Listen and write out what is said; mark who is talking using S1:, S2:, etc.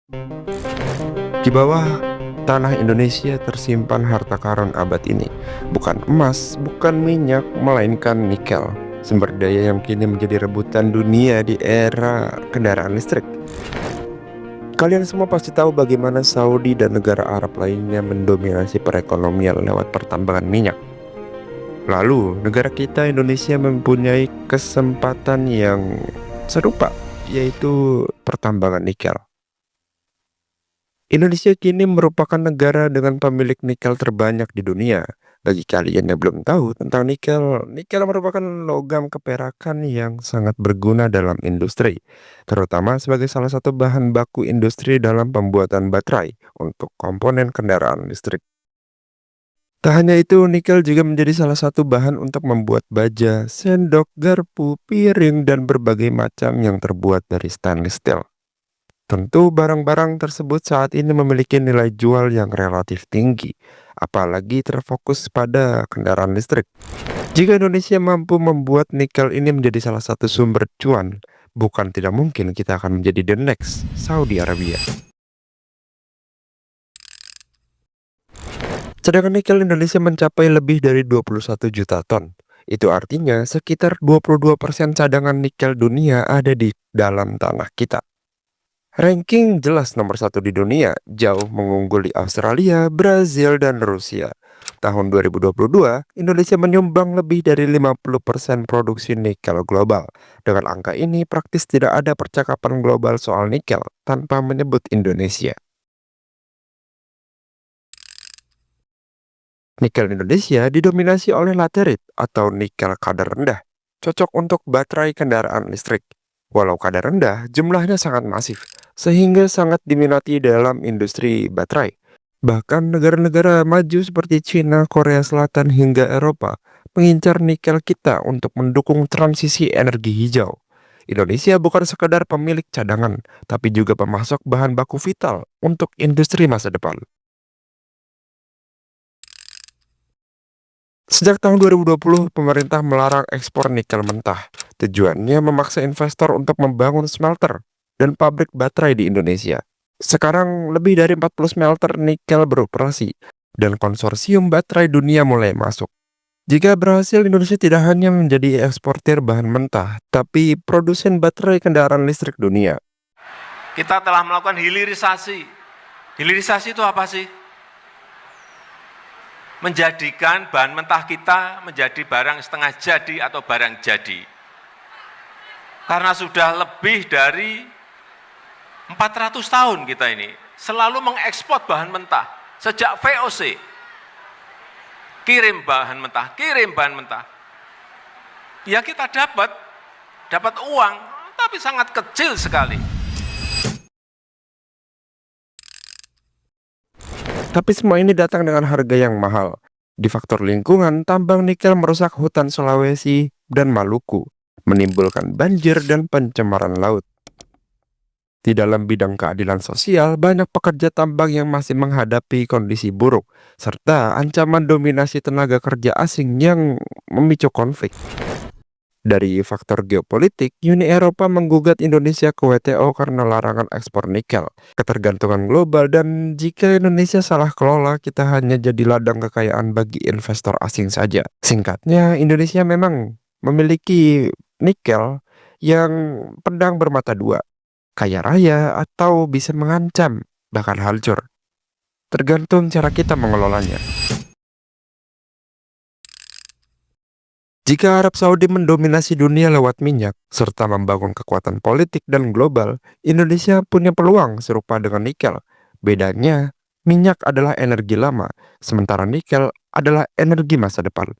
S1: Di bawah tanah Indonesia tersimpan harta karun abad ini. Bukan emas, bukan minyak, melainkan nikel. Sumber daya yang kini menjadi rebutan dunia di era kendaraan listrik. Kalian semua pasti tahu bagaimana Saudi dan negara Arab lainnya mendominasi perekonomian lewat pertambangan minyak. Lalu, negara kita Indonesia mempunyai kesempatan yang serupa, yaitu pertambangan nikel. Indonesia kini merupakan negara dengan pemilik nikel terbanyak di dunia. Bagi kalian yang belum tahu tentang nikel, nikel merupakan logam keperakan yang sangat berguna dalam industri, terutama sebagai salah satu bahan baku industri dalam pembuatan baterai untuk komponen kendaraan listrik. Tak hanya itu, nikel juga menjadi salah satu bahan untuk membuat baja, sendok, garpu, piring, dan berbagai macam yang terbuat dari stainless steel. Tentu barang-barang tersebut saat ini memiliki nilai jual yang relatif tinggi, apalagi terfokus pada kendaraan listrik. Jika Indonesia mampu membuat nikel ini menjadi salah satu sumber cuan, bukan tidak mungkin kita akan menjadi the next Saudi Arabia. Sedangkan nikel Indonesia mencapai lebih dari 21 juta ton. Itu artinya sekitar 22% cadangan nikel dunia ada di dalam tanah kita. Ranking jelas nomor satu di dunia, jauh mengungguli Australia, Brazil, dan Rusia. Tahun 2022, Indonesia menyumbang lebih dari 50% produksi nikel global. Dengan angka ini, praktis tidak ada percakapan global soal nikel tanpa menyebut Indonesia. Nikel Indonesia didominasi oleh laterit atau nikel kadar rendah, cocok untuk baterai kendaraan listrik. Walau kadar rendah, jumlahnya sangat masif, sehingga sangat diminati dalam industri baterai. Bahkan negara-negara maju seperti China, Korea Selatan, hingga Eropa mengincar nikel kita untuk mendukung transisi energi hijau. Indonesia bukan sekedar pemilik cadangan, tapi juga pemasok bahan baku vital untuk industri masa depan. Sejak tahun 2020, pemerintah melarang ekspor nikel mentah. Tujuannya memaksa investor untuk membangun smelter dan pabrik baterai di Indonesia. Sekarang lebih dari 40 smelter nikel beroperasi dan konsorsium baterai dunia mulai masuk. Jika berhasil, Indonesia tidak hanya menjadi eksportir bahan mentah, tapi produsen baterai kendaraan listrik dunia.
S2: Kita telah melakukan hilirisasi. Hilirisasi itu apa sih? Menjadikan bahan mentah kita menjadi barang setengah jadi atau barang jadi. Karena sudah lebih dari 400 tahun kita ini selalu mengekspor bahan mentah. Sejak VOC, kirim bahan mentah. Ya kita dapat uang, tapi sangat kecil sekali.
S1: Tapi semua ini datang dengan harga yang mahal. Di faktor lingkungan, tambang nikel merusak hutan Sulawesi dan Maluku, menimbulkan banjir dan pencemaran laut. Di dalam bidang keadilan sosial, banyak pekerja tambang yang masih menghadapi kondisi buruk, serta ancaman dominasi tenaga kerja asing yang memicu konflik. Dari faktor geopolitik, Uni Eropa menggugat Indonesia ke WTO karena larangan ekspor nikel, ketergantungan global, dan jika Indonesia salah kelola, kita hanya jadi ladang kekayaan bagi investor asing saja. Singkatnya, Indonesia memang memiliki nikel yang pedang bermata dua, kaya raya atau bisa mengancam, bahkan hancur. Tergantung cara kita mengelolanya. Jika Arab Saudi mendominasi dunia lewat minyak, serta membangun kekuatan politik dan global, Indonesia punya peluang serupa dengan nikel. Bedanya, minyak adalah energi lama, sementara nikel adalah energi masa depan.